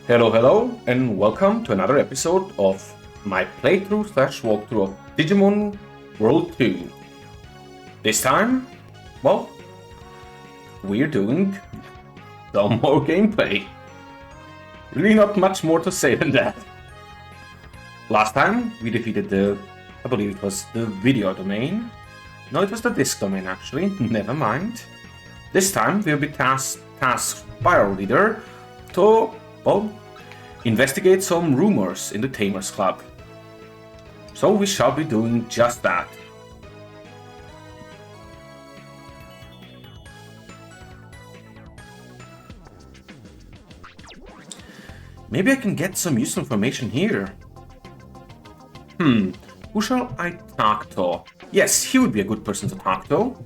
Hello, and welcome to another episode of my playthrough / walkthrough of Digimon World 2. This time, well, we're doing some more gameplay. Really not much more to say than that. Last time, we defeated I believe it was the video domain. No, it was the disk domain actually, never mind. This time, we'll be tasked by our leader to, well, investigate some rumors in the Tamers Club. So we shall be doing just that. Maybe I can get some useful information here. Who shall I talk to? Yes, he would be a good person to talk to.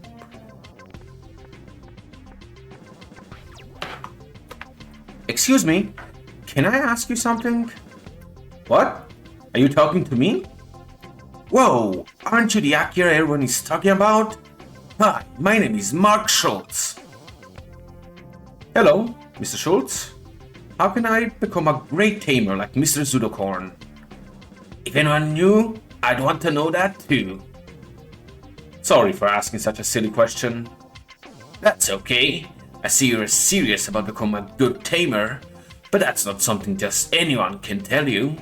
Excuse me, can I ask you something? What? Are you talking to me? Whoa, aren't you the Akira everyone is talking about? Hi, my name is Mark Schultz. Hello, Mr. Schultz. How can I become a great tamer like Mr. Zudokorn? If anyone knew, I'd want to know that too. Sorry for asking such a silly question. That's okay. I see you're serious about becoming a good tamer, but that's not something just anyone can tell you.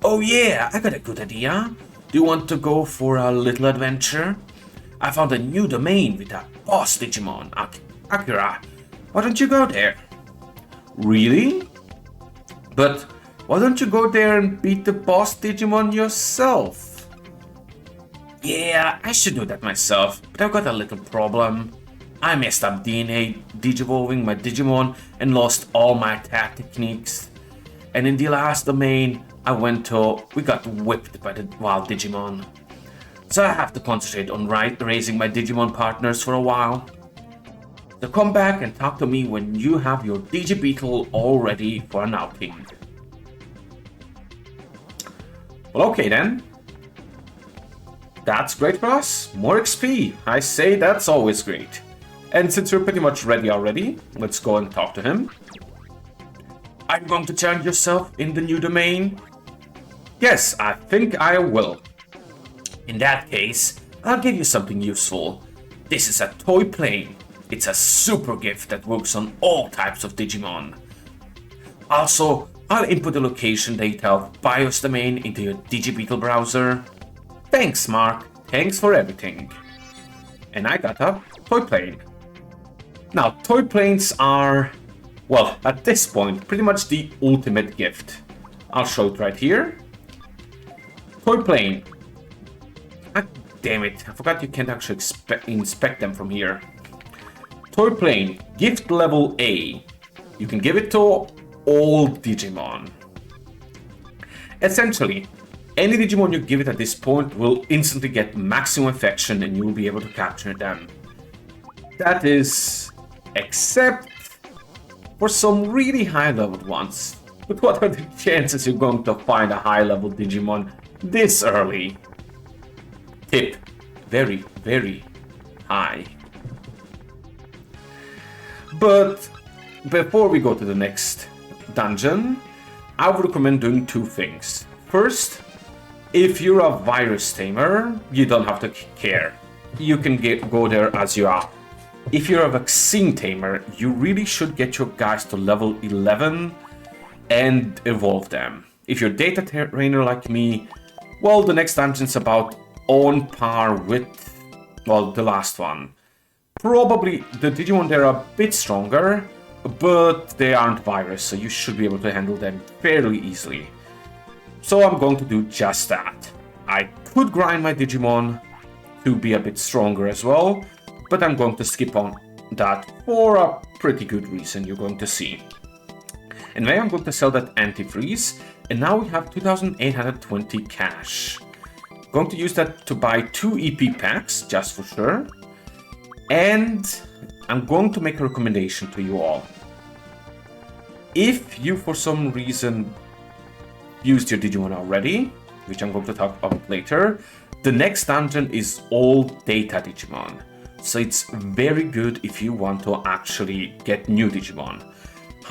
Oh yeah, I got a good idea. Do you want to go for a little adventure? I found a new domain with a boss Digimon, Akira. Why don't you go there? Really? But why don't you go there and beat the boss Digimon yourself? Yeah, I should do that myself, but I've got a little problem. I messed up DNA digivolving my Digimon and lost all my attack techniques. And in the last domain I went to, we got whipped by the wild Digimon. So I have to concentrate on raising my Digimon partners for a while. So come back and talk to me when you have your Digibeetle all ready for an outing. Well, okay then. That's great for us. More XP. I say that's always great. And since we're pretty much ready already, let's go and talk to him. Are you going to challenge yourself in the new domain? Yes, I think I will. In that case, I'll give you something useful. This is a toy plane. It's a super gift that works on all types of Digimon. Also, I'll input the location data of BIOS domain into your Digibeetle browser. Thanks, Mark. Thanks for everything. And I got a toy plane. Now, toy planes are, well, at this point, pretty much the ultimate gift. I'll show it right here. Toy plane. Ah, damn it, I forgot you can't actually inspect them from here. Toy plane, gift level A. You can give it to all Digimon. Essentially, any Digimon you give it at this point will instantly get maximum affection and you will be able to capture them. That is, except for some really high leveled ones. But what are the chances you're going to find a high level Digimon this early? Tip, very, very high. But before we go to the next dungeon, I would recommend doing two things. First, if you're a virus tamer, you don't have to care. You can go there as you are. If you're a vaccine tamer, you really should get your guys to level 11 and evolve them. If you're a data trainer like me, well, the next dungeon's about on par with, well, the last one. Probably the Digimon there are a bit stronger, but they aren't virus, so you should be able to handle them fairly easily. So I'm going to do just that. I could grind my Digimon to be a bit stronger as well, but I'm going to skip on that for a pretty good reason you're going to see. And then I'm going to sell that antifreeze, and now we have 2,820 cash. Going to use that to buy 2 EP packs, just for sure. And I'm going to make a recommendation to you all. If you for some reason used your Digimon already, which I'm going to talk about later, the next dungeon is all data Digimon. So it's very good if you want to actually get new Digimon.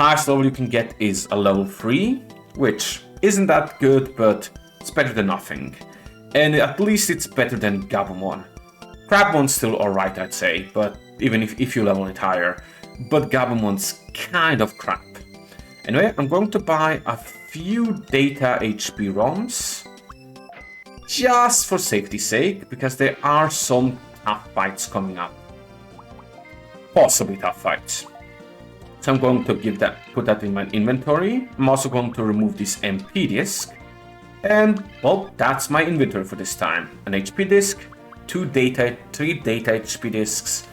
Highest level you can get is a level 3, which isn't that good, but it's better than nothing. And at least it's better than Gabumon. Crabumon's still alright, I'd say, but even if you level it higher. But Gabumon's kind of crap. Anyway, I'm going to buy a few data HP ROMs. Just for safety's sake, because there are some tough fights coming up. Possibly tough fights. So I'm going to put that in my inventory. I'm also going to remove this MP disc. And, well, that's my inventory for this time. An HP disc, 3 data HP discs,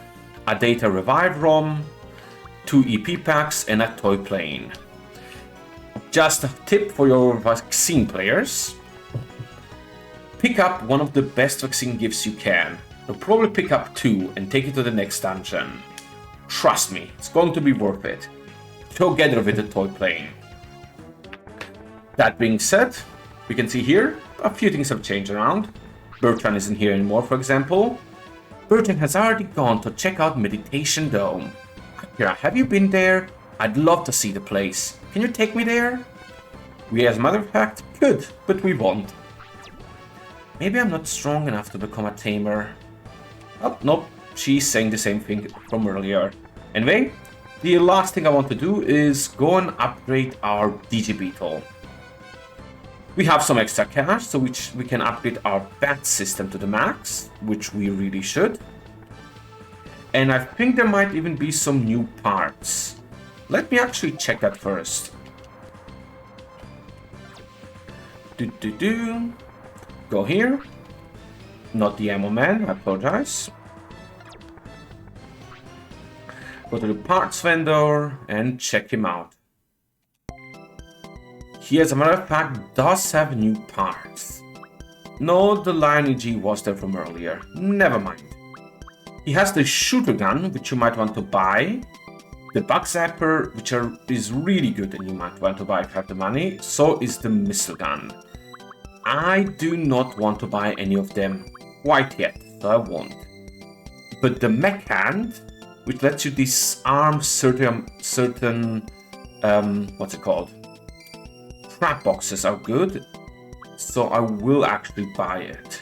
a data revive ROM, 2 EP packs, and a toy plane. Just a tip for your vaccine players. Pick up one of the best vaccine gifts you can. You'll probably pick up 2 and take it to the next dungeon. Trust me, it's going to be worth it. Together with the toy plane. That being said, we can see here, a few things have changed around. Bertrand isn't here anymore, for example. Bertrand has already gone to check out Meditation Dome. Akira, have you been there? I'd love to see the place. Can you take me there? We, as a matter of fact, could, but we won't. Maybe I'm not strong enough to become a tamer. Oh, nope, she's saying the same thing from earlier. Anyway, the last thing I want to do is go and upgrade our Digibeetle. We have some extra cash, so which we can upgrade our bat system to the max, which we really should. And I think there might even be some new parts. Let me actually check that first. Go here. Not the ammo man, I apologize. Go to the parts vendor and check him out. He, as a matter of fact, does have new parts. No, the Lion EG was there from earlier. Never mind. He has the shooter gun, which you might want to buy. The bug zapper, which is really good and you might want to buy if you have the money. So is the missile gun. I do not want to buy any of them quite yet, so I won't. But the mech hand, which lets you disarm certain what's it called? Trap boxes are good, so I will actually buy it.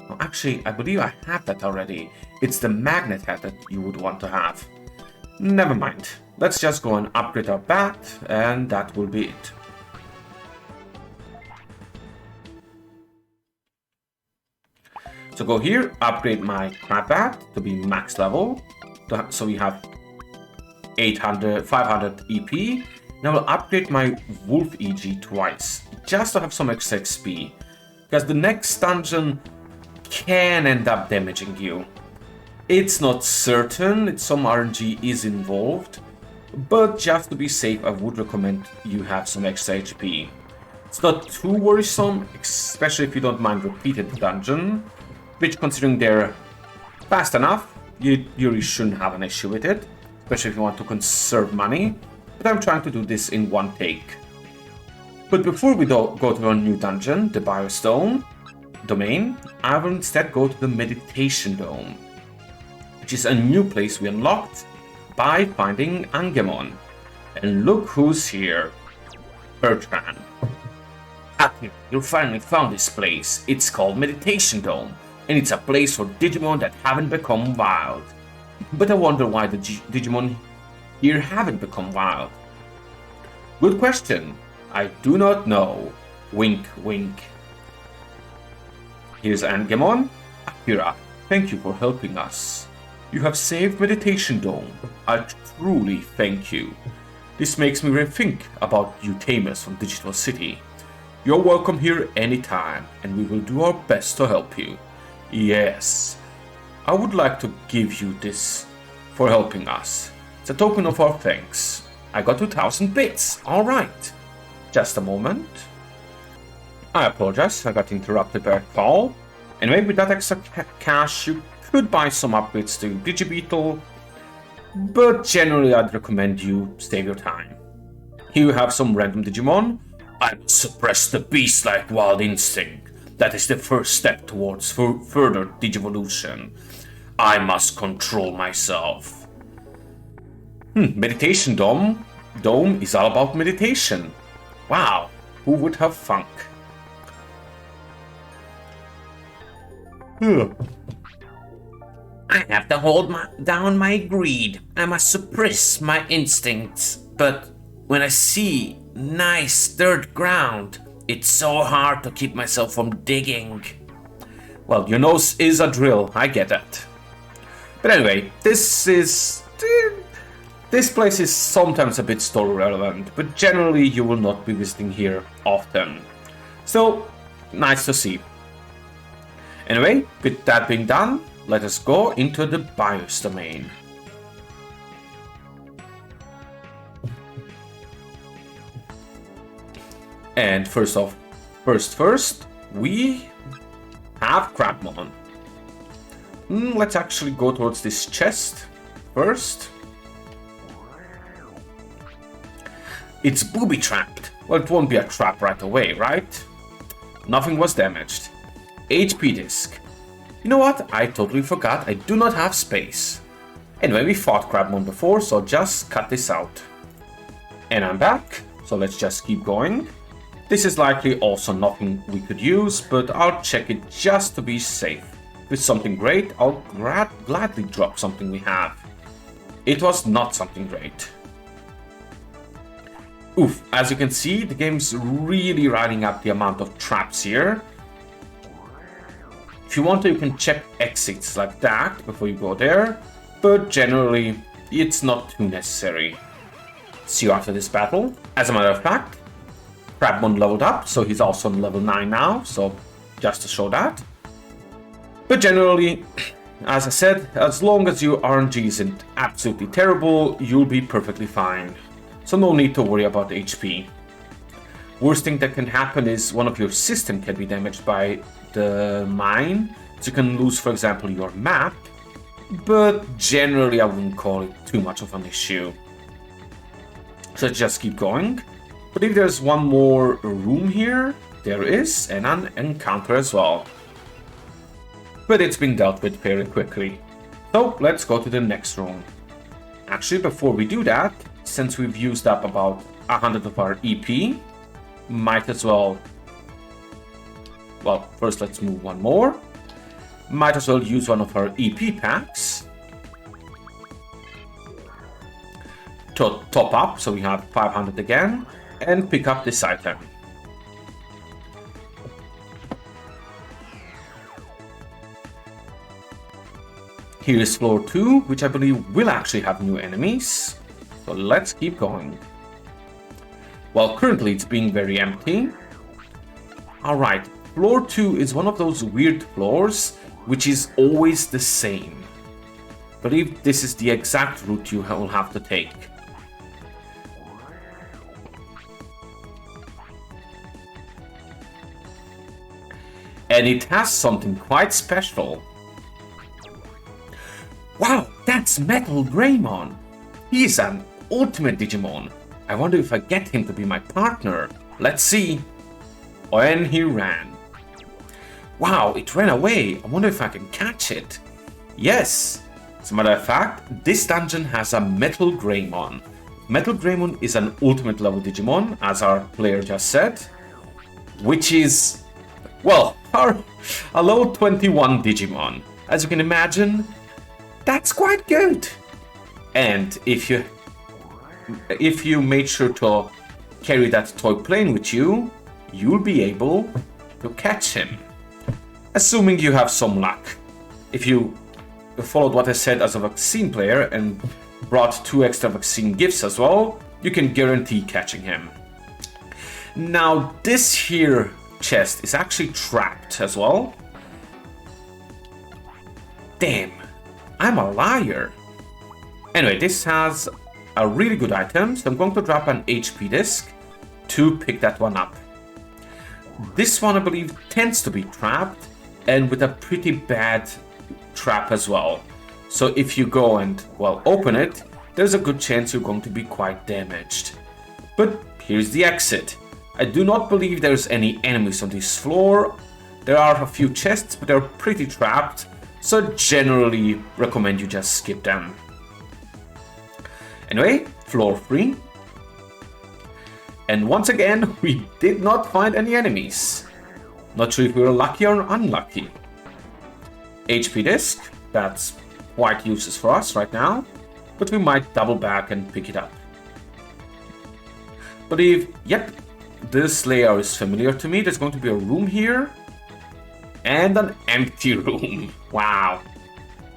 Oh, actually, I believe I have that already. It's the magnet head that you would want to have. Never mind. Let's just go and upgrade our bat, and that will be it. So go here, upgrade my crab bat to be max level. So we have 500 EP. Now I'll upgrade my Wolf EG twice, just to have some extra XP. Because the next dungeon can end up damaging you. It's not certain, some RNG is involved, but just to be safe, I would recommend you have some extra HP. It's not too worrisome, especially if you don't mind repeated dungeon, which, considering they're fast enough, you really shouldn't have an issue with it, especially if you want to conserve money. But I'm trying to do this in one take. But before we go to our new dungeon, the BIOS domain, I will instead go to the Meditation Dome, which is a new place we unlocked by finding Angemon. And look who's here. Bertrand. Akira, you finally found this place. It's called Meditation Dome, and it's a place for Digimon that haven't become wild. But I wonder why the Digimon here haven't become wild. Good question. I do not know. Wink, wink. Here's Angemon. Akira, thank you for helping us. You have saved Meditation Dome. I truly thank you. This makes me rethink about you tamers from Digital City. You're welcome here anytime, and we will do our best to help you. Yes, I would like to give you this for helping us. It's a token of our thanks. I got 2,000 bits. All right. Just a moment. I apologize. I got interrupted by a call. Anyway, with that extra cash, you could buy some upgrades to Digibeetle, but generally I'd recommend you save your time. Here you have some random Digimon. I will suppress the beast-like wild instinct. That is the first step towards further Digivolution. I must control myself. Meditation Dome. dome is all about meditation. Wow, who would have thunk? I have to hold down my greed. I must suppress my instincts. But when I see nice stirred ground, it's so hard to keep myself from digging. Well, your nose is a drill, I get that. But anyway, this place is sometimes a bit story relevant, but generally you will not be visiting here often. So, nice to see. Anyway, with that being done, let us go into the BIOS domain. And first, we have Crabmon. Let's actually go towards this chest first. It's booby-trapped. Well, it won't be a trap right away, right? Nothing was damaged. HP disk. You know what? I totally forgot. I do not have space. Anyway, we fought Crabmon before, so just cut this out. And I'm back, so let's just keep going. This is likely also nothing we could use, but I'll check it just to be safe. If it's something great, I'll gladly drop something we have. It was not something great. Oof, as you can see, the game's really running up the amount of traps here. If you want to, you can check exits like that before you go there, but generally, it's not too necessary. See you after this battle. As a matter of fact, Crabmon leveled up, so he's also on level 9 now, so just to show that. But generally, as I said, as long as your RNG isn't absolutely terrible, you'll be perfectly fine. So no need to worry about HP. Worst thing that can happen is one of your system can be damaged by the mine, so you can lose, for example, your map, but generally I wouldn't call it too much of an issue. So just keep going. But if there's one more room here, there is, and an encounter as well. But it's being dealt with very quickly. So let's go to the next room. Actually, before we do that, since we've used up about 100 of our EP, might as well... Well, first let's move one more. Might as well use one of our EP packs to top up, so we have 500 again, and pick up this item. Here is floor 2, which I believe will actually have new enemies. So let's keep going. Well, currently it's being very empty. Alright, floor 2 is one of those weird floors, which is always the same. I believe this is the exact route you will have to take. And it has something quite special. Wow, that's Metal Greymon! He's an ultimate Digimon. I wonder if I get him to be my partner. Let's see. And he ran. Wow, it ran away. I wonder if I can catch it. Yes. As a matter of fact, this dungeon has a Metal Greymon. Metal Greymon is an ultimate level Digimon, as our player just said, which is, well, a level 21 Digimon. As you can imagine, that's quite good. And if you made sure to carry that toy plane with you, you'll be able to catch him. Assuming you have some luck. If you followed what I said as a vaccine player and brought 2 extra vaccine gifts as well, you can guarantee catching him. Now this here chest is actually trapped as well. Damn, I'm a liar. Anyway, this has a really good item, so I'm going to drop an HP disc to pick that one up. This one, I believe, tends to be trapped, and with a pretty bad trap as well. So if you go and, well, open it, there's a good chance you're going to be quite damaged. But here's the exit. I do not believe there's any enemies on this floor. There are a few chests, but they're pretty trapped, so generally recommend you just skip them. Anyway, floor 3. And once again, we did not find any enemies. Not sure if we were lucky or unlucky. HP disc, that's quite useless for us right now, but we might double back and pick it up. Yep, this layout is familiar to me. There's going to be a room here and an empty room. Wow,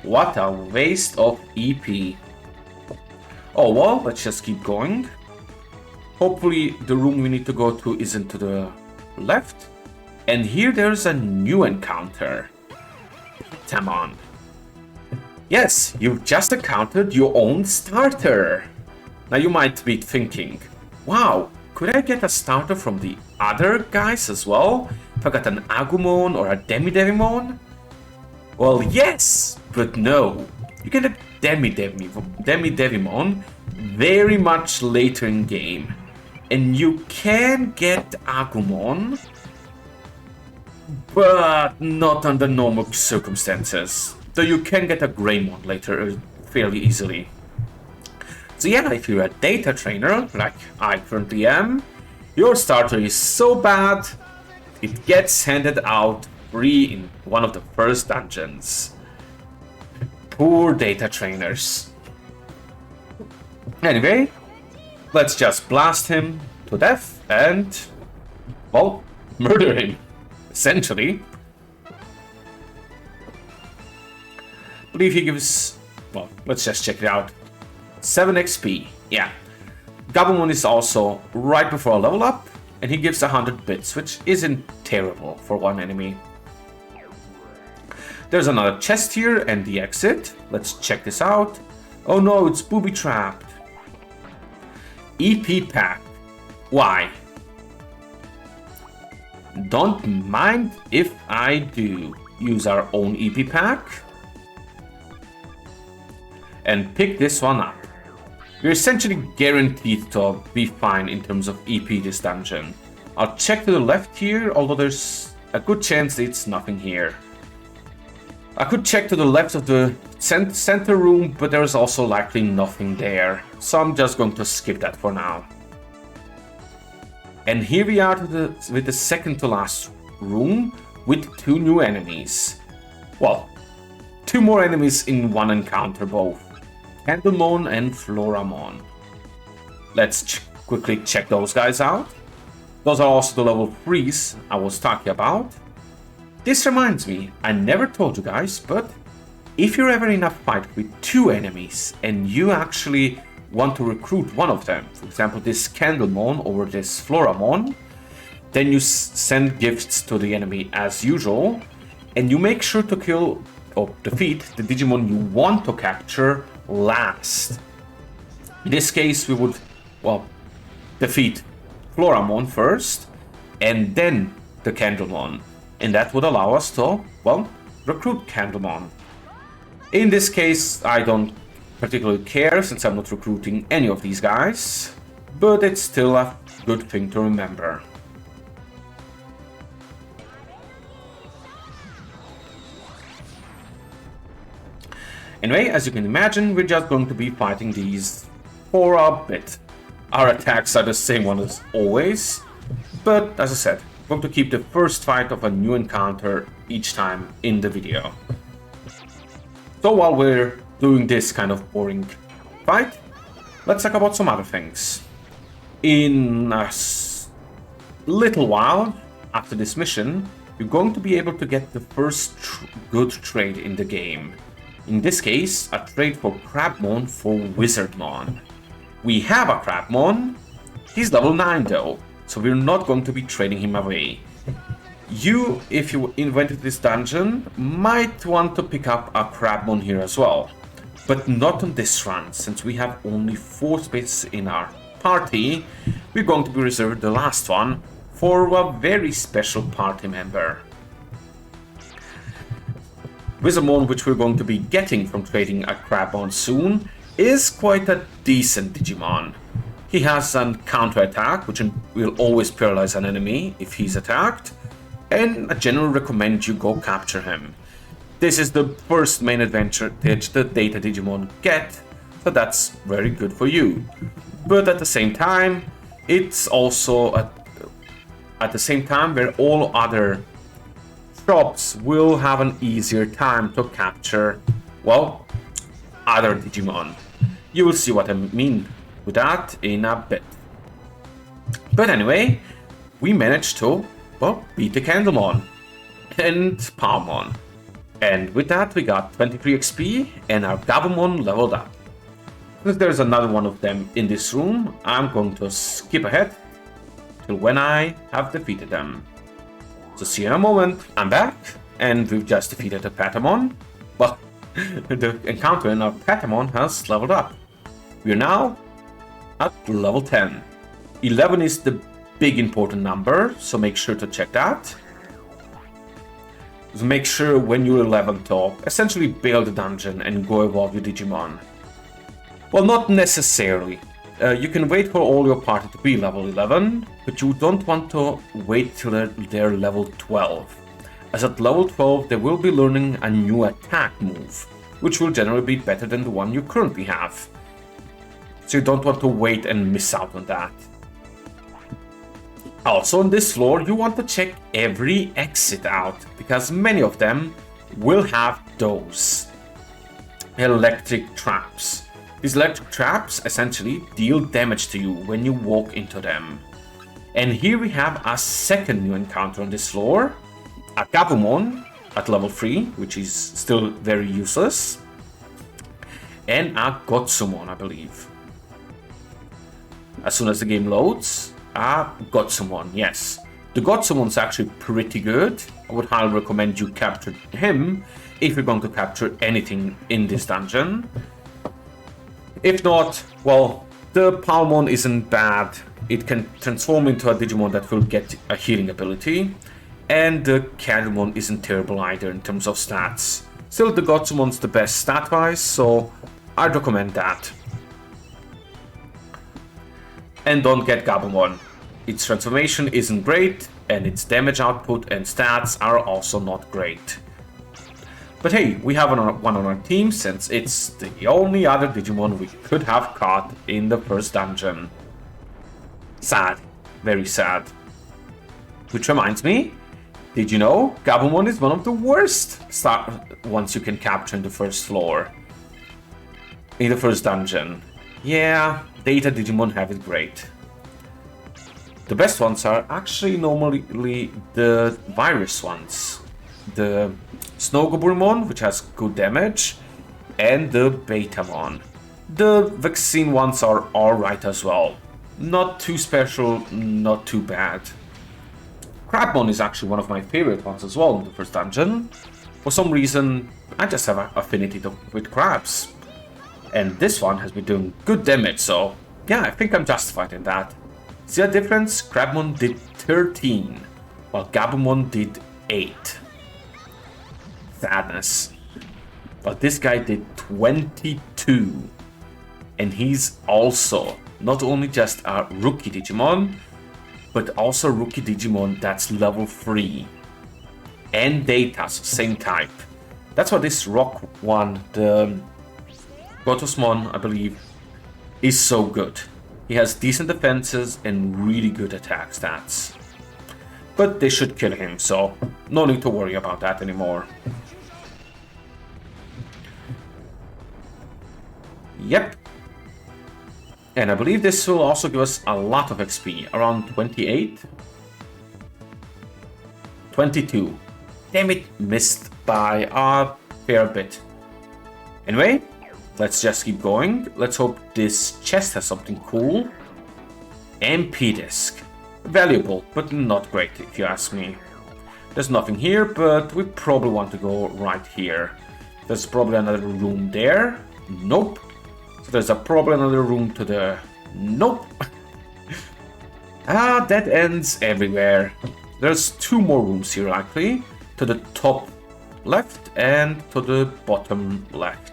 what a waste of EP. Oh well, let's just keep going. Hopefully the room we need to go to isn't to the left. And here there's a new encounter. Digimon. Yes, you've just encountered your own starter. Now you might be thinking, wow, could I get a starter from the other guys as well? If I got an Agumon or a Devimon? Well, yes, but no. You get a Devimon very much later in game. And you can get Agumon, but not under normal circumstances. Though you can get a Greymon later fairly easily. So yeah, if you're a data trainer, like I currently am, your starter is so bad, it gets handed out free in one of the first dungeons. Poor data trainers. Anyway, let's just blast him to death and, well, murder him, essentially. I believe he gives, well, let's just check it out. 7 XP, yeah. Gabumon is also right before a level up, and he gives 100 bits, which isn't terrible for one enemy. There's another chest here and the exit. Let's check this out. Oh no, it's booby-trapped. EP pack. Why? Don't mind if I do. Use our own EP pack and pick this one up. We're essentially guaranteed to be fine in terms of EP this dungeon. I'll check to the left here, although there's a good chance it's nothing here. I could check to the left of the center room, but there's also likely nothing there. So I'm just going to skip that for now. And here we are with the second to last room with 2 new enemies. Well, 2 more enemies in one encounter both. Candlemon and Floramon. Let's quickly check those guys out. Those are also the level 3s I was talking about. This reminds me, I never told you guys, but if you're ever in a fight with 2 enemies and you actually want to recruit one of them, for example this Candlemon or this Floramon, then you send gifts to the enemy as usual, and you make sure to kill or defeat the Digimon you want to capture last. In this case we would, well, defeat Floramon first and then the Candlemon. And that would allow us to, well, recruit Candlemon. In this case, I don't particularly care since I'm not recruiting any of these guys, but it's still a good thing to remember. Anyway, as you can imagine, we're just going to be fighting these for a bit. Our attacks are the same one as always, but as I said, I'm going to keep the first fight of a new encounter each time in the video. So while we're doing this kind of boring fight, let's talk about some other things. In a little while after this mission, you're going to be able to get the first good trade in the game. In this case, a trade for Crabmon for Wizardmon. We have a Crabmon, he's level 9 though, so we're not going to be trading him away. You, if you invented this dungeon, might want to pick up a Crabmon here as well. But not on this run, since we have only 4 spaces in our party, we're going to be reserved the last one for a very special party member. Wizardmon, which we're going to be getting from trading a Crabmon soon, is quite a decent Digimon. He has a counter-attack, which will always paralyze an enemy if he's attacked, and I generally recommend you go capture him. This is the first main advantage the Data Digimon get, so that's very good for you. But at the same time, It's also at the same time where all other shops will have an easier time to capture, well, other Digimon. You will see what I mean with that in a bit. But anyway, we managed to, well, beat the Candlemon and Palmon. And with that, we got 23 XP and our Gabumon leveled up. Since there's another one of them in this room, I'm going to skip ahead till when I have defeated them. So see you in a moment. I'm back, and we've just defeated a Patamon. Well, the encounter in our Patamon has leveled up. We're now at level 10. 11 is the big important number, so make sure to check that. So make sure when you're 11 to essentially build a dungeon and go evolve your Digimon. Well, not necessarily. You can wait for all your party to be level 11, but you don't want to wait till they're level 12. As at level 12, they will be learning a new attack move, which will generally be better than the one you currently have. So you don't want to wait and miss out on that. Also on this floor, you want to check every exit out, because many of them will have those electric traps. These electric traps essentially deal damage to you when you walk into them. And here we have a second new encounter on this floor, a Gabumon at level 3, which is still very useless, and a Gotsumon, I believe. As soon as the game loads, a Gotsumon, yes. The Gotsumon's actually pretty good. I would highly recommend you capture him if you're going to capture anything in this dungeon. If not, well, the Palmon isn't bad. It can transform into a Digimon that will get a healing ability. And the Candlemon isn't terrible either in terms of stats. Still, the Gotsumon's the best stat-wise, so I'd recommend that. And don't get Gabumon. Its transformation isn't great, and its damage output and stats are also not great. But hey, we have one on our team since it's the only other Digimon we could have caught in the first dungeon. Sad. Very sad. Which reminds me, did you know Gabumon is one of the worst ones you can capture in the first floor? In the first dungeon. Yeah, Data Digimon have it great. The best ones are actually normally the virus ones. The Snowgoburimon, which has good damage, and the Betamon. The vaccine ones are alright as well. Not too special, not too bad. Crabmon is actually one of my favorite ones as well in the first dungeon. For some reason, I just have an affinity with crabs. And this one has been doing good damage, so yeah, I think I'm justified in that. See the difference? Crabmon did 13, while Gabumon did 8. Sadness. But this guy did 22. And he's also not only just a rookie Digimon, but also a rookie Digimon that's level 3. And Data, same type. That's why this rock one, the Gotosmon, I believe, is so good. He has decent defenses and really good attack stats. But they should kill him, so no need to worry about that anymore. Yep. And I believe this will also give us a lot of XP, around 28? 22. Damn it, missed by a fair bit. Anyway, let's just keep going. Let's hope this chest has something cool. MP disc. Valuable, but not great if you ask me. There's nothing here, but we probably want to go right here. There's probably another room there. Nope. So there's probably another room to the... Nope. Dead ends everywhere. There's 2 more rooms here actually. To the top left and to the bottom left.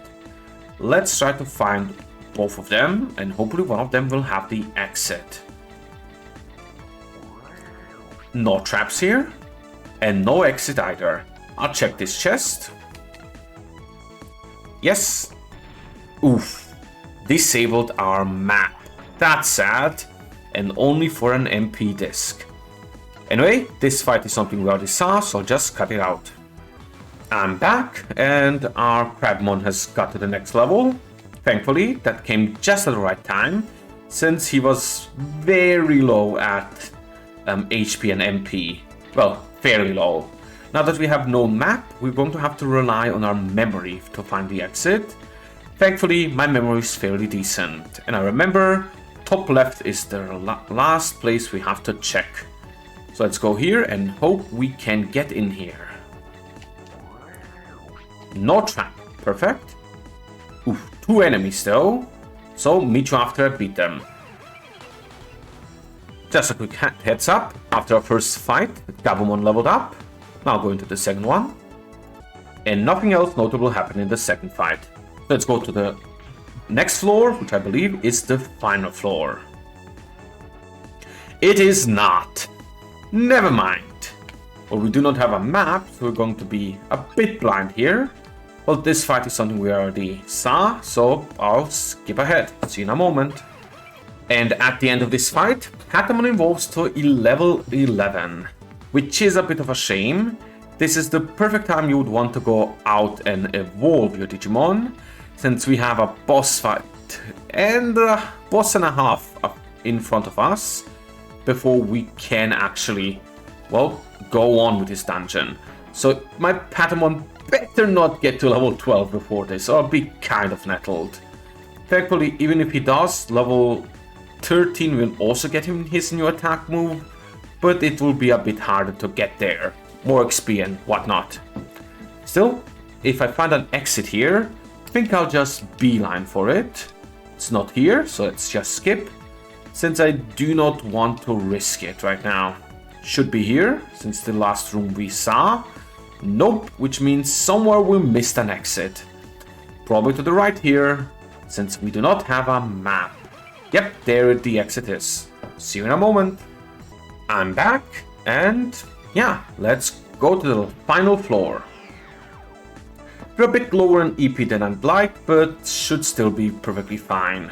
Let's try to find both of them, and hopefully one of them will have the exit. No traps here, and no exit either. I'll check this chest. Yes. Oof. Disabled our map. That's sad. and only for an MP disc. Anyway, this fight is something we already saw, so I'll just cut it out. I'm back, and our Crabmon has got to the next level. Thankfully, that came just at the right time, since he was very low at HP and MP. Well, fairly low. Now that we have no map, we're going to have to rely on our memory to find the exit. Thankfully, my memory is fairly decent, and I remember top left is the last place we have to check. So let's go here and hope we can get in here. No trap. Perfect. Oof, 2 enemies though. So meet you after I beat them. Just a quick heads up. After our first fight, Gabumon leveled up. Now going to the second one. And nothing else notable happened in the second fight. Let's go to the next floor, which I believe is the final floor. It is not. Never mind. Well, we do not have a map, so we're going to be a bit blind here. Well, this fight is something we already saw, so I'll skip ahead. See you in a moment. And at the end of this fight, Patamon evolves to level 11, which is a bit of a shame. This is the perfect time you would want to go out and evolve your Digimon, since we have a boss fight and a boss and a half in front of us before we can actually, well, go on with this dungeon. So my Patamon better not get to level 12 before this, or I'll be kind of nettled. Thankfully, even if he does, level 13 will also get him his new attack move, but it will be a bit harder to get there. More XP and whatnot. Still, if I find an exit here, I think I'll just beeline for it. It's not here, so let's just skip, since I do not want to risk it right now. Should be here, since the last room we saw. Nope, which means somewhere we missed an exit. Probably to the right here, since we do not have a map. Yep, there the exit is. See you in a moment. I'm back, and yeah, let's go to the final floor. We're a bit lower in EP than I'd like, but should still be perfectly fine.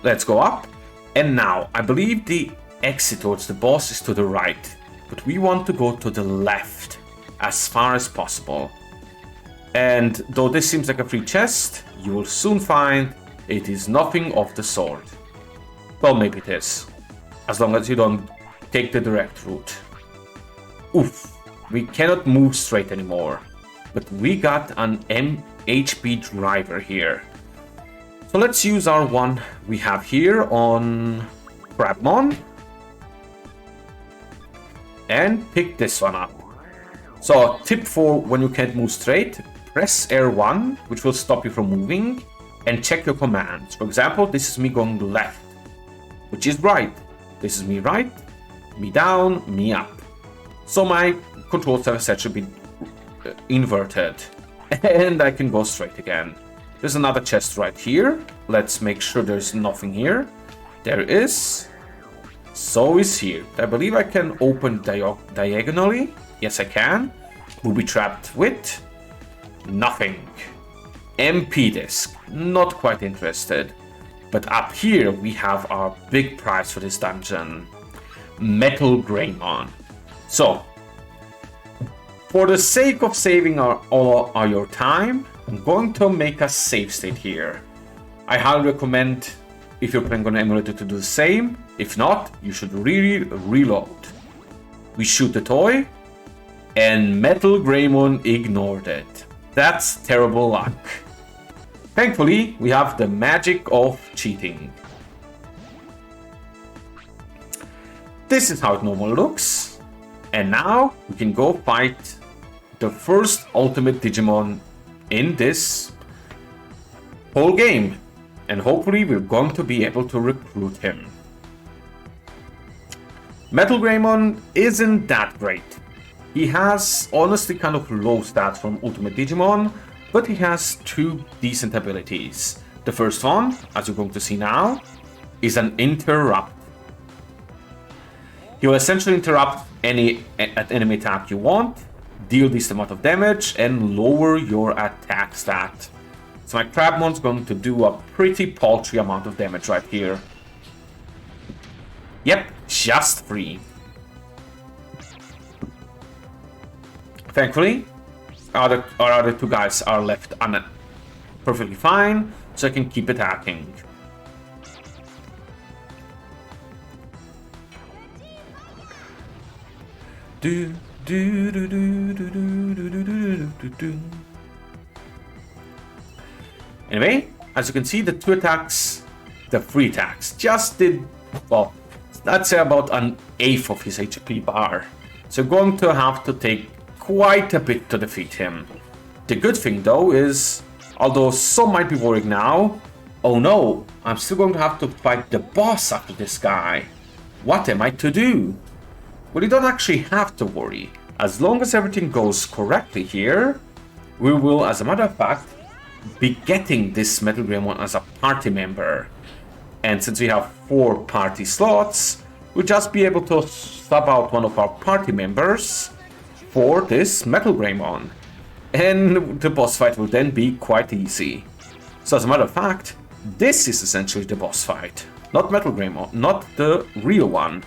Let's go up, and now I believe the exit towards the boss is to the right, but we want to go to the left as far as possible. And though this seems like a free chest, you will soon find it is nothing of the sort. Well, maybe it is, as long as you don't take the direct route. Oof, we cannot move straight anymore, but we got an MHP driver here. So let's use our one we have here on Crabmon and pick this one up. So tip for when you can't move straight, press R1, which will stop you from moving, and check your commands. For example, this is me going left, which is right. This is me right, me down, me up. So my control set should be inverted, and I can go straight again. There's another chest right here. Let's make sure there's nothing here. There is. So is here. I believe I can open diagonally. Yes, I can. Booby trapped with nothing. MP disc. Not quite interested. But up here we have our big prize for this dungeon. Metal Greymon. So, for the sake of saving all your time, I'm going to make a save state here. I highly recommend, if you're playing on an emulator, to do the same. If not, you should really reload. We shoot the toy, and Metal Greymon ignored it. That's terrible luck. Thankfully, we have the magic of cheating. This is how it normally looks. And now we can go fight the first ultimate Digimon in this whole game. And hopefully we're going to be able to recruit him. Metal Greymon isn't that great. He has honestly kind of low stats from Ultimate Digimon, but he has 2 decent abilities. The first one, as you're going to see now, is an interrupt. He will essentially interrupt any enemy attack you want, deal this amount of damage, and lower your attack stat. So my Crabmon's going to do a pretty paltry amount of damage right here. Yep, just 3. Thankfully, our other 2 guys are left perfectly fine, so I can keep attacking. Anyway, as you can see, the 2 attacks, the 3 attacks, just did, well, let's say about an 1/8 of his HP bar. So going to have to take quite a bit to defeat him. The good thing though is, although some might be worried now, oh no, I'm still going to have to fight the boss after this guy. What am I to do? Well, you don't actually have to worry. As long as everything goes correctly here, we will, as a matter of fact, be getting this Metal Greymon as a party member. And since we have 4 party slots, we'll just be able to sub out one of our party members for this Metal Greymon. And the boss fight will then be quite easy. So as a matter of fact, this is essentially the boss fight. Not Metal Greymon, not the real one.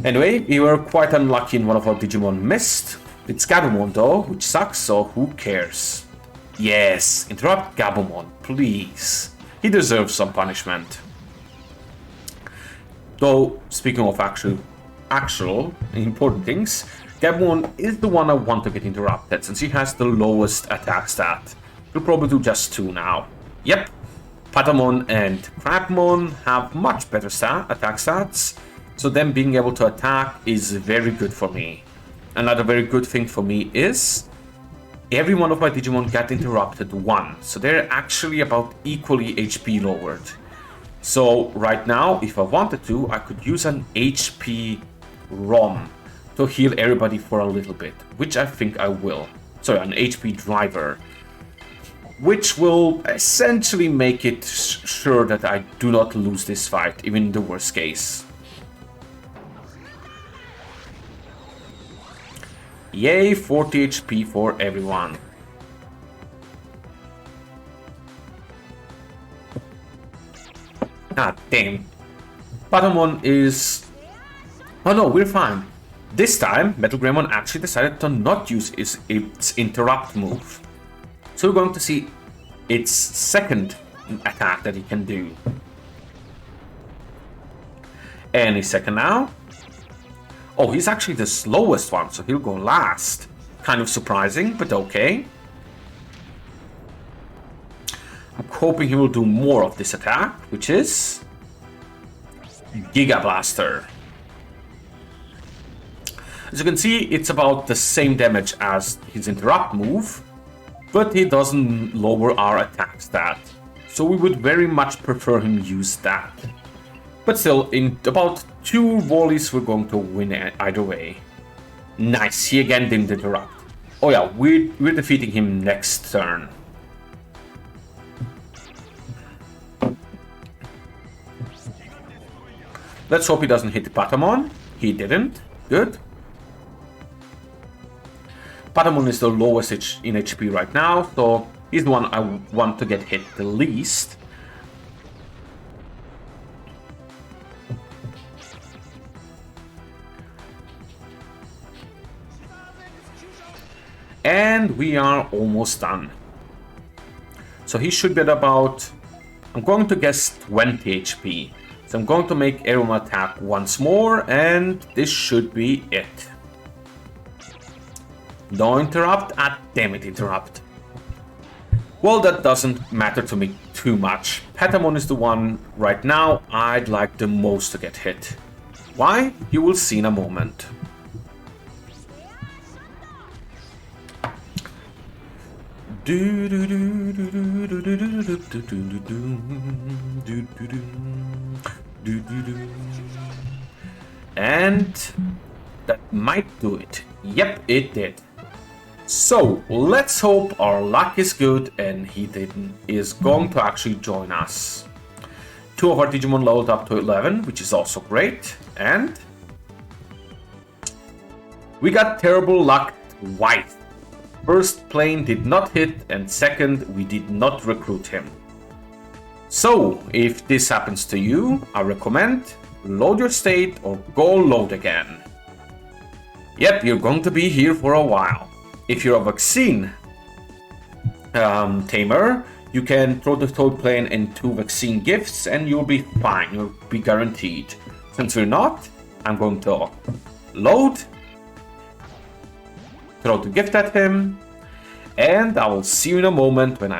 Anyway, we were quite unlucky and one of our Digimon missed. It's Gabumon though, which sucks, so who cares? Yes, interrupt Gabumon, please. He deserves some punishment. Though, speaking of actual important things, Gabumon is the one I want to get interrupted, since he has the lowest attack stat. He'll probably do just 2 now. Yep, Patamon and Crabmon have much better attack stats, so them being able to attack is very good for me. Another very good thing for me is every one of my Digimon got interrupted 1, so they're actually about equally HP lowered. So right now, if I wanted to, I could use an HP ROM to heal everybody for a little bit, which I think I will. Sorry, an HP driver, which will essentially make it sure that I do not lose this fight, even in the worst case. Yay, 40 HP for everyone. Ah, damn. Patamon is... Oh no, we're fine. This time, Metal Greymon actually decided to not use its interrupt move. So we're going to see its second attack that it can do. Any second now. Oh, he's actually the slowest one, so he'll go last. Kind of surprising, but okay. I'm hoping he will do more of this attack, which is Giga Blaster. As you can see, it's about the same damage as his interrupt move, but he doesn't lower our attack stat. So we would very much prefer him use that. But still, in about 2 volleys, we're going to win either way. Nice, he again didn't interrupt. Oh yeah, we're defeating him next turn. Let's hope he doesn't hit Patamon. He didn't. Good. Patamon is the lowest in HP right now, so he's the one I want to get hit the least. And we are almost done. So he should be at about, I'm going to guess 20 HP. So I'm going to make everyone attack once more, and this should be it. No interrupt? Ah, damn it, interrupt. Well, that doesn't matter to me too much. Patamon is the one right now I'd like the most to get hit. Why? You will see in a moment. And that might do it. Yep, it did. So let's hope our luck is good and he is going to actually join us. 2 of our Digimon leveled up to 11, which is also great. And we got terrible luck twice. First plane did not hit, and second, we did not recruit him. So, if this happens to you, I recommend load your state or go load again. Yep, you're going to be here for a while. If you're a vaccine tamer, you can throw the toy plane in 2 vaccine gifts and you'll be fine, you'll be guaranteed. Since we're not, I'm going to load, throw the gift at him, and I will see you in a moment when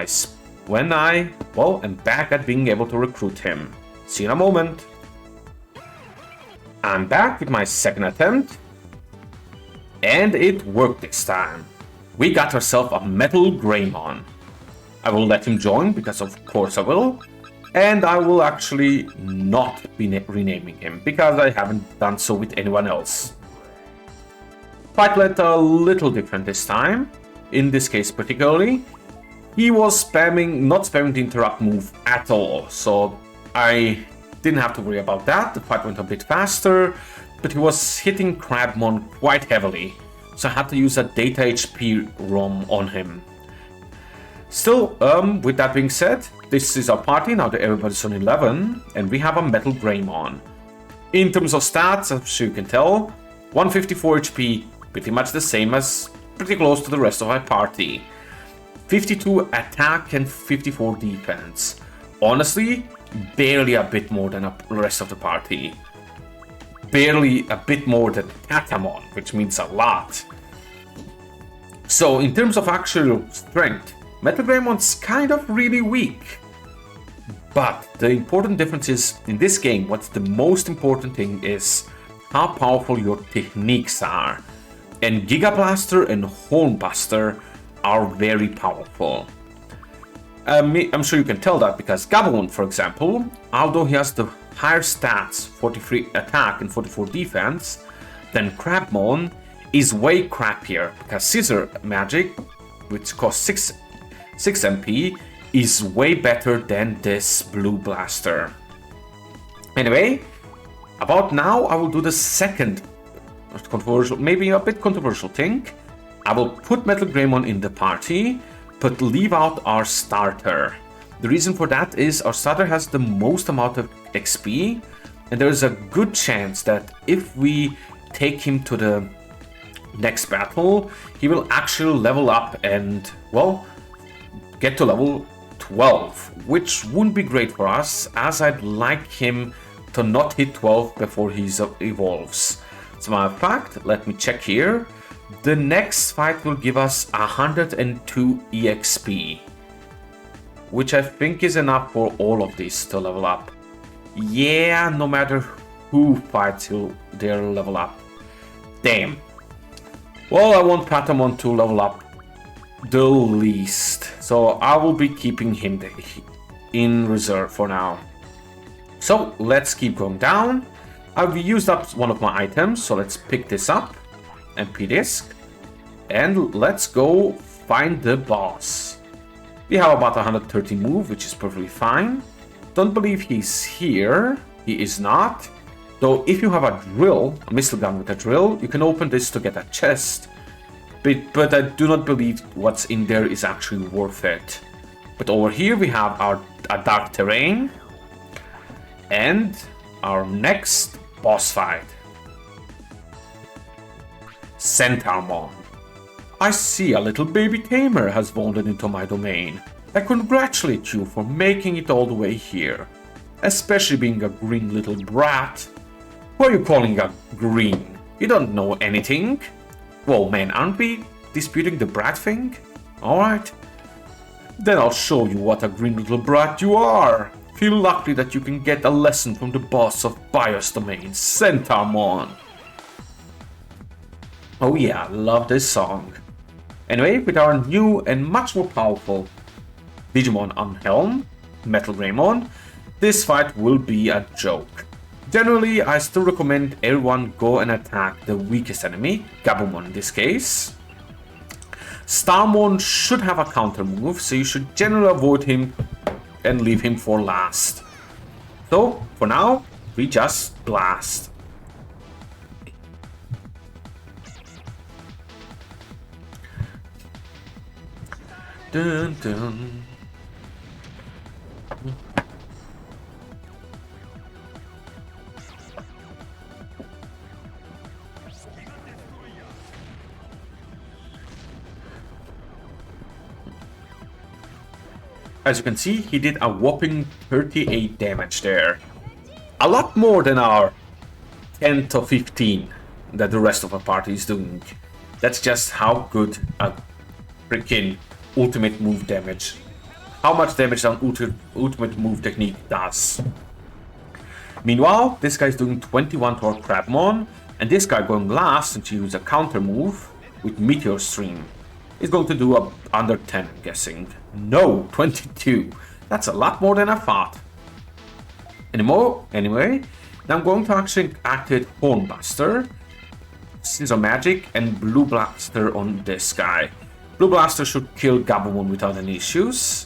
I'm back at being able to recruit him. See you in a moment. I'm back with my second attempt, and it worked this time. We got ourselves a Metal Greymon. I will let him join, because of course I will. And I will actually not be renaming him, because I haven't done so with anyone else. Fight led a little different this time. In this case particularly, he was not spamming the interrupt move at all. So I didn't have to worry about that. The fight went a bit faster, but he was hitting Crabmon quite heavily. So I had to use a data HP ROM on him. Still, with that being said, this is our party, now that everybody's on 11, and we have a Metal Greymon. In terms of stats, as you can tell, 154 HP, pretty much the same as pretty close to the rest of my party. 52 attack and 54 defense. Honestly, barely a bit more than the rest of the party. Barely a bit more than Katamon, which means a lot. So, in terms of actual strength, Metal Greymon's kind of really weak. But the important difference is, in this game, what's the most important thing is how powerful your techniques are. And Giga Blaster and Hornbuster are very powerful. I'm sure you can tell that because Gabumon, for example, although he has the higher stats, 43 attack and 44 defense, than Crabmon, is way crappier because Scissor Magic, which costs 6 MP, is way better than this Blue Blaster. Anyway, about now I will do the second controversial, maybe a bit controversial thing. I will put Metal Greymon in the party, but leave out our starter. The reason for that is our starter has the most amount of XP, and there is a good chance that if we take him to the next battle, he will actually level up and, well, get to level 12, which wouldn't be great for us, as I'd like him to not hit 12 before he evolves. As a matter of fact, let me check here. The next fight will give us 102 EXP, which I think is enough for all of these to level up. Yeah, no matter who fights, they'll level up. Damn. Well, I want Patamon to level up the least, so I will be keeping him in reserve for now. So let's keep going down. I've used up one of my items, so let's pick this up. MP disc, and let's go find the boss. We have about 130 move, which is perfectly fine. Don't believe he's here. He is not. Though if you have a drill, a missile gun with a drill, you can open this to get a chest. But I do not believe what's in there is actually worth it. But over here we have a dark terrain and our next boss fight. Centaurmon. I see a little baby tamer has wandered into my domain. I congratulate you for making it all the way here, especially being a green little brat. Who are you calling a green? You don't know anything. Whoa man, aren't we disputing the brat thing? Alright. Then I'll show you what a green little brat you are. Feel lucky that you can get a lesson from the boss of BIOS domain, Centaurmon. Oh yeah, love this song. Anyway, with our new and much more powerful Digimon on Helm, Metal Greymon, this fight will be a joke. Generally, I still recommend everyone go and attack the weakest enemy, Gabumon in this case. Starmon should have a counter move, so you should generally avoid him and leave him for last. So, for now, we just blast. Dun, dun. As you can see, he did a whopping 38 damage there. A lot more than our 10 to 15 that the rest of our party is doing. That's just how good a freaking ultimate move damage. How much damage an ultimate move technique does. Meanwhile, this guy's doing 21 to our Crabmon, and this guy going last and to use a counter move with Meteor Stream. He's going to do under 10, I'm guessing. No, 22. That's a lot more than I thought. Anyway, now I'm going to actually activate Hornbuster, Scissor Magic, and Blue Blaster on this guy. Blue Blaster should kill Gabumon without any issues.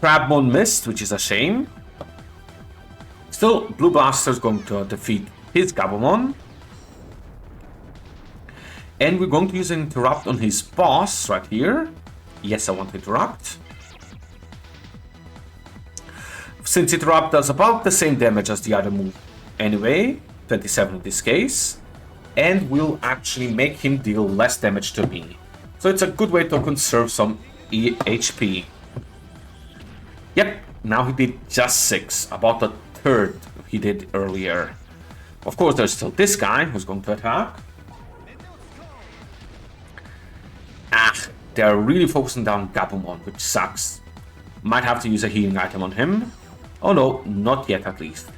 Crabmon missed, which is a shame. Still, Blue Blaster is going to defeat his Gabumon. And we're going to use an Interrupt on his boss right here. Yes, I want to Interrupt. Since Interrupt does about the same damage as the other move anyway, 27 in this case, and will actually make him deal less damage to me. So it's a good way to conserve some HP. Yep, now he did just 6, about a third he did earlier. Of course, there's still this guy who's going to attack. They're really focusing down Gabumon, which sucks. Might have to use a healing item on him. Oh no, not yet at least.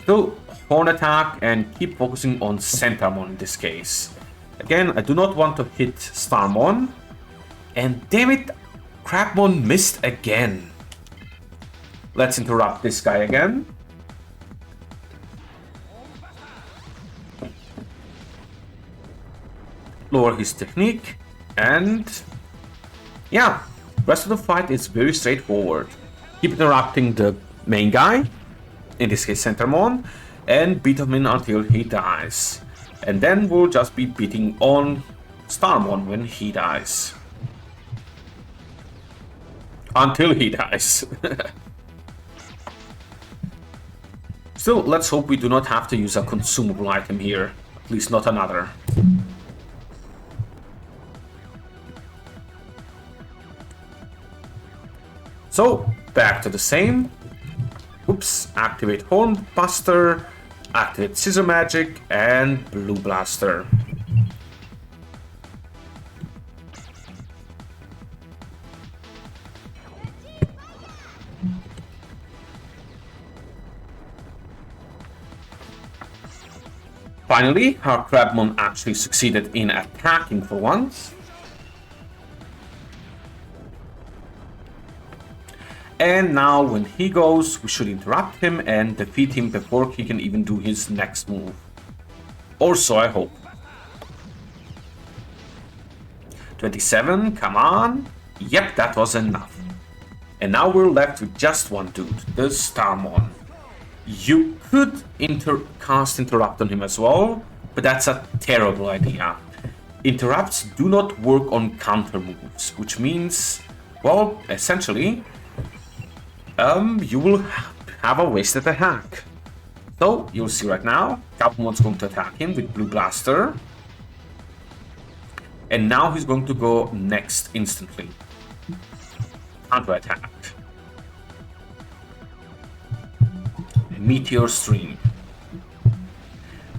Still, Horn attack and keep focusing on Centamon in this case. Again, I do not want to hit Starmon. And damn it, Crabmon missed again. Let's interrupt this guy again. Lower his technique. And yeah, rest of the fight is very straightforward. Keep interrupting the main guy, in this case Centamon, and beat him in until he dies. And then we'll just be beating on Starmon when he dies. Until he dies. Still, let's hope we do not have to use a consumable item here. At least not another. So, back to the same. Oops, activate Hornbuster, activate Scissor Magic, and Blue Blaster. Finally, our Crabmon actually succeeded in attacking for once. And now when he goes, we should interrupt him and defeat him before he can even do his next move. Or so I hope. 27, come on. Yep, that was enough. And now we're left with just one dude, the Starmon. You could cast Interrupt on him as well, but that's a terrible idea. Interrupts do not work on counter moves, which means, well, essentially, you will have a wasted attack. So, you'll see right now, Gabumon's going to attack him with Blue Blaster. And now he's going to go next instantly. Counter attack. Meteor Stream.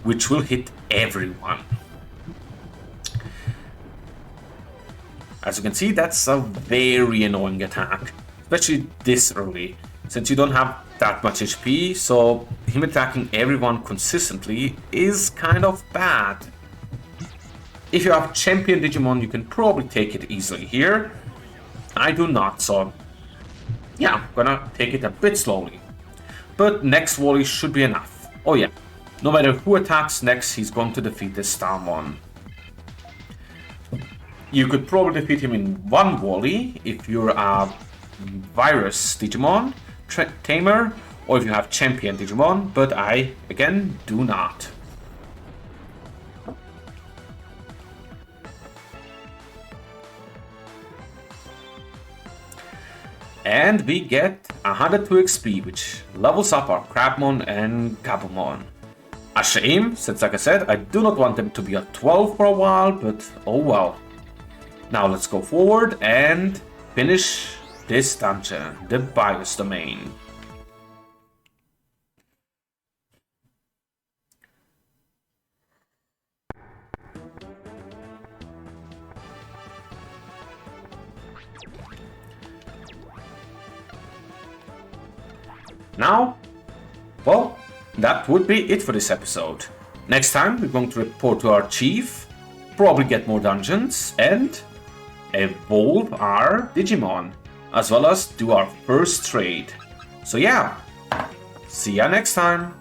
Which will hit everyone. As you can see, that's a very annoying attack. Especially this early, since you don't have that much HP, so him attacking everyone consistently is kind of bad. If you have champion Digimon, you can probably take it easily here. I do not, so yeah, I'm gonna take it a bit slowly. But next volley should be enough. Oh yeah, no matter who attacks next, he's going to defeat this Starmon. You could probably defeat him in one volley if you're a Virus Digimon, Tamer, or if you have Champion Digimon, but I, again, do not. And we get 102 XP, which levels up our Crabmon and Gabumon. A shame, since like I said, I do not want them to be at 12 for a while, but oh well. Now let's go forward and finish this dungeon, the BIOS domain. Now, well, that would be it for this episode. Next time we're going to report to our chief, probably get more dungeons, and evolve our Digimon, as well as do our first trade. So yeah, see ya next time!